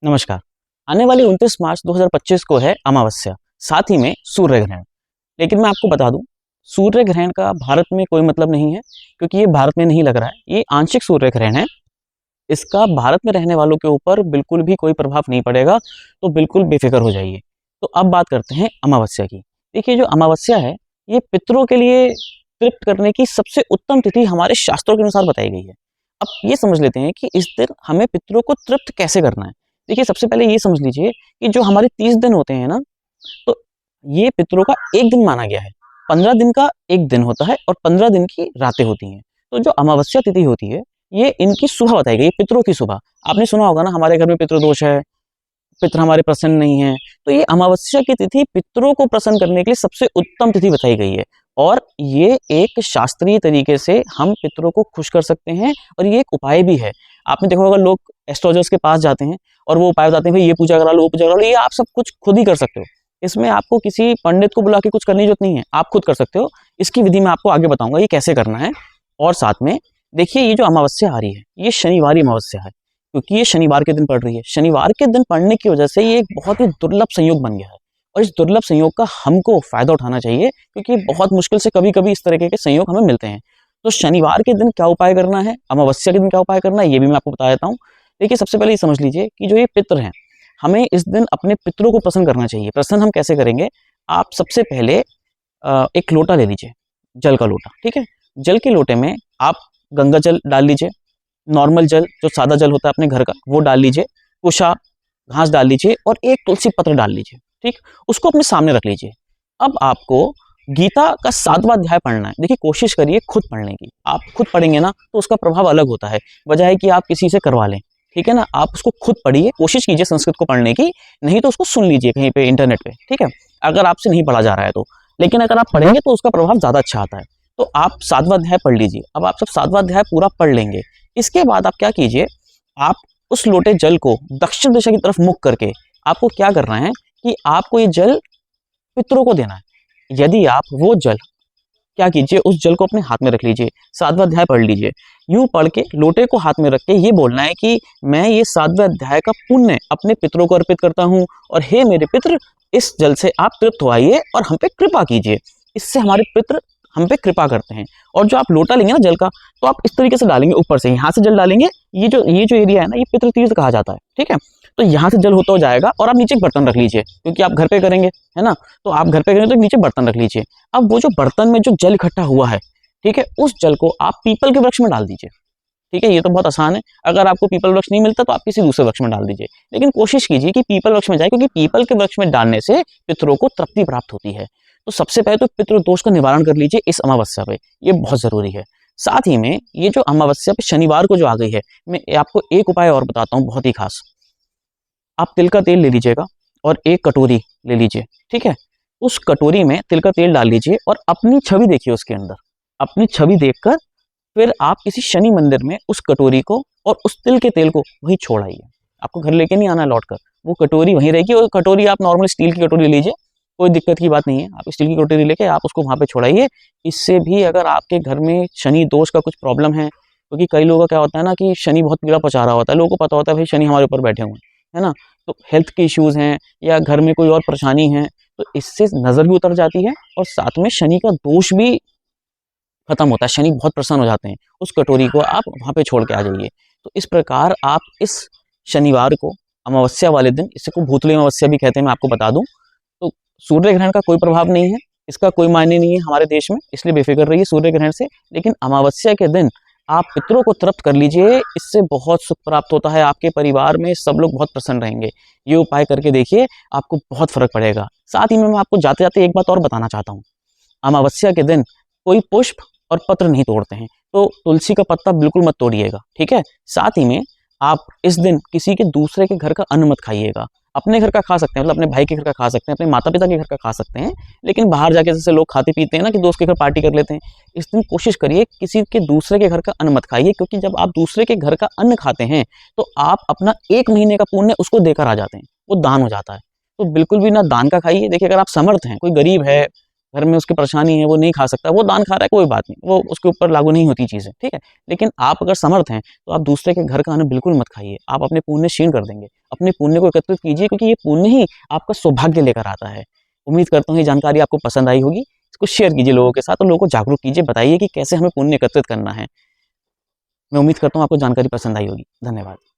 नमस्कार। आने वाली 29 मार्च 2025 को है अमावस्या, साथ ही में सूर्य ग्रहण। लेकिन मैं आपको बता दूं, सूर्य ग्रहण का भारत में कोई मतलब नहीं है, क्योंकि ये भारत में नहीं लग रहा है। ये आंशिक सूर्य ग्रहण है। इसका भारत में रहने वालों के ऊपर बिल्कुल भी कोई प्रभाव नहीं पड़ेगा, तो बिल्कुल बेफिक्र हो जाइए। तो अब बात करते हैं अमावस्या की। देखिए, जो अमावस्या है, ये पितरों के लिए तृप्त करने की सबसे उत्तम तिथि हमारे शास्त्रों के अनुसार बताई गई है। अब ये समझ लेते हैं कि इस दिन हमें पितरों को तृप्त कैसे करना है। देखिए, सबसे पहले ये समझ लीजिए कि जो हमारे 30 दिन होते हैं ना, तो ये पितरों का एक दिन माना गया है। 15 दिन का एक दिन होता है और 15 दिन की रातें होती हैं। तो जो अमावस्या तिथि होती है, ये इनकी सुबह बताई गई है, पितरों की सुबह। आपने सुना होगा ना, हमारे घर में पितृदोष है, पितर हमारे प्रसन्न नहीं है। तो ये अमावस्या की तिथि पितरों को प्रसन्न करने के लिए सबसे उत्तम तिथि बताई गई है। और ये एक शास्त्रीय तरीके से हम पितरों को खुश कर सकते हैं, और ये एक उपाय भी है। आपने देखा होगा, लोग एस्ट्रोलॉजर्स के पास जाते हैं और वो उपाय बताते हैं, भाई ये पूजा करा लो, वो पूजा करा लो। ये आप सब कुछ खुद ही कर सकते हो। इसमें आपको किसी पंडित को बुला के कुछ करने की जरूरत नहीं है, आप खुद कर सकते हो। इसकी विधि मैं आपको आगे बताऊंगा ये कैसे करना है। और साथ में देखिए, ये जो अमावस्या आ रही है, ये शनिवारी अमावस्या है, क्योंकि ये शनिवार के दिन पड़ रही है। शनिवार के दिन पड़ने की वजह से ये एक बहुत ही दुर्लभ संयोग बन गया है, और इस दुर्लभ संयोग का हमको फायदा उठाना चाहिए, क्योंकि बहुत मुश्किल से कभी कभी इस तरह के संयोग हमें मिलते हैं। तो शनिवार के दिन क्या उपाय करना है, अमावस्या के दिन क्या उपाय करना है, ये भी मैं आपको बता देता हूँ। देखिए, सबसे पहले ये समझ लीजिए कि जो ये पितर हैं, हमें इस दिन अपने पितरों को प्रसन्न करना चाहिए। प्रसन्न हम कैसे करेंगे? आप सबसे पहले एक लोटा ले लीजिए, जल का लोटा, ठीक है। जल के लोटे में आप गंगा जल डाल लीजिए, नॉर्मल जल जो सादा जल होता है अपने घर का वो डाल लीजिए, कुशा घास डाल लीजिए, और एक तुलसी पत्र डाल लीजिए, ठीक। उसको अपने सामने रख लीजिए। अब आपको गीता का 7वां अध्याय पढ़ना है। देखिए, कोशिश करिए खुद पढ़ने की। आप खुद पढ़ेंगे ना, तो उसका प्रभाव अलग होता है, बजाय है कि आप किसी से करवा लें, ठीक है ना। आप उसको खुद पढ़िए, कोशिश कीजिए संस्कृत को पढ़ने की, नहीं तो उसको सुन लीजिए कहीं पे इंटरनेट पे, ठीक है, अगर आपसे नहीं पढ़ा जा रहा है तो। लेकिन अगर आप पढ़ेंगे तो उसका प्रभाव ज्यादा अच्छा आता है। तो आप 7वां अध्याय पढ़ लीजिए। अब आप सब 7वां अध्याय पूरा पढ़ लेंगे, इसके बाद आप क्या कीजिए, आप उस लोटे जल को दक्षिण दिशा की तरफ मुख करके आपको क्या करना है कि आपको ये जल पितरों को देना है। यदि आप वो जल क्या कीजिए, उस जल को अपने हाथ में रख लीजिए, 7वां अध्याय पढ़ लीजिए। यूं पढ़ के लोटे को हाथ में रख के ये बोलना है कि मैं ये 7वें अध्याय का पुण्य अपने पितरों को अर्पित करता हूं, और हे मेरे पितर, इस जल से आप तृप्त हो आइए और हम पे कृपा कीजिए। इससे हमारे पितर हम पे कृपा करते हैं। और जो आप लोटा लेंगे ना जल का, तो आप इस तरीके से डालेंगे, ऊपर से यहाँ से जल डालेंगे। ये जो एरिया है ना, ये पितृ तीर्थ कहा जाता है, ठीक है। तो यहाँ से जल होता हो जाएगा, और आप नीचे एक बर्तन रख लीजिए, क्योंकि आप घर पे करेंगे, है ना। तो आप घर पे करेंगे तो नीचे बर्तन रख लीजिए। अब वो जो बर्तन में जो जल इकट्ठा हुआ है, ठीक है, उस जल को आप पीपल के वृक्ष में डाल दीजिए, ठीक है। ये तो बहुत आसान है। अगर आपको पीपल वृक्ष नहीं मिलता तो आप किसी दूसरे वृक्ष में डाल दीजिए, लेकिन कोशिश कीजिए कि पीपल वृक्ष में जाए, क्योंकि पीपल के वृक्ष में डालने से पितरों को तृप्ति प्राप्त होती है। तो सबसे पहले तो पितृ दोष का निवारण कर लीजिए इस अमावस्या पे, ये बहुत जरूरी है। साथ ही में ये जो अमावस्या पे शनिवार को जो आ गई है, मैं आपको एक उपाय और बताता हूँ, बहुत ही खास। आप तिल का तेल ले लीजिएगा और एक कटोरी ले लीजिए, ठीक है। उस कटोरी में तिल का तेल डाल लीजिए और अपनी छवि देखिए उसके अंदर। अपनी छवि देखकर फिर आप किसी शनि मंदिर में उस कटोरी को और उस तिल के तेल को वहीं छोड़ आइए। आपको घर लेके नहीं आना लौट कर, वो कटोरी वहीं रहेगी। और कटोरी आप नॉर्मल स्टील की कटोरी लीजिए, कोई दिक्कत की बात नहीं है। आप स्टील की कटोरी लेके आप उसको वहां पे छोड़ाइए। इससे भी अगर आपके घर में शनि दोष का कुछ प्रॉब्लम है, क्योंकि कई लोगों का क्या होता है ना कि शनि बहुत पीड़ा पहुंचा रहा होता है, लोगों को पता होता है भाई शनि हमारे ऊपर बैठे हुए हैं, है ना। तो हेल्थ के इश्यूज हैं या घर में कोई और परेशानी है, तो इससे नजर भी उतर जाती है, और साथ में शनि का दोष भी खत्म होता है। शनि बहुत प्रसन्न हो जाते हैं। उस कटोरी को आप वहां पे छोड़ के आ जाइए। तो इस प्रकार आप इस शनिवार को, अमावस्या वाले दिन, इसे को भूतली अमावस्या भी कहते हैं, मैं आपको बता दूं, तो सूर्य ग्रहण का कोई प्रभाव नहीं है, इसका कोई मायने नहीं है हमारे देश में, इसलिए बेफिक्र रहिए सूर्य ग्रहण से। लेकिन अमावस्या के दिन आप पितरों को तृप्त कर लीजिए, इससे बहुत सुख प्राप्त होता है। आपके परिवार में सब लोग बहुत प्रसन्न रहेंगे। ये उपाय करके देखिए, आपको बहुत फर्क पड़ेगा। साथ ही में मैं आपको जाते जाते एक बात और बताना चाहता हूँ। अमावस्या के दिन कोई पुष्प और पत्र नहीं तोड़ते हैं, तो तुलसी का पत्ता बिल्कुल मत तोड़िएगा, ठीक है। साथ ही में आप इस दिन किसी के दूसरे के घर का अन्न मत खाइएगा। अपने घर का खा सकते हैं, मतलब अपने भाई के घर का खा सकते हैं, अपने माता पिता के घर का खा सकते हैं, लेकिन बाहर जाके जैसे लोग खाते पीते हैं ना कि दोस्त के घर पार्टी कर लेते हैं, इस दिन कोशिश करिए किसी के दूसरे के घर का अन्न मत खाइए। क्योंकि जब आप दूसरे के घर का अन्न खाते हैं, तो आप अपना 1 महीने का पुण्य उसको देकर आ जाते हैं, वो दान हो जाता है। तो बिल्कुल भी ना दान का खाइए। देखिए, अगर आप समर्थ हैं, कोई गरीब है, घर में उसकी परेशानी है, वो नहीं खा सकता, वो दान खा रहा है, कोई बात नहीं, वो उसके ऊपर लागू नहीं होती चीज़ें, ठीक है। लेकिन आप अगर समर्थ हैं, तो आप दूसरे के घर का अन्न बिल्कुल मत खाइए, आप अपने पुण्य क्षीण कर देंगे। अपने पुण्य को एकत्रित कीजिए, क्योंकि ये पुण्य ही आपका सौभाग्य लेकर आता है। उम्मीद करता हूँ ये जानकारी आपको पसंद आई होगी। इसको शेयर कीजिए लोगों के साथ और लोगों को जागरूक कीजिए, बताइए कि कैसे हमें पुण्य एकत्रित करना है। मैं उम्मीद करता हूँ आपको जानकारी पसंद आई होगी। धन्यवाद।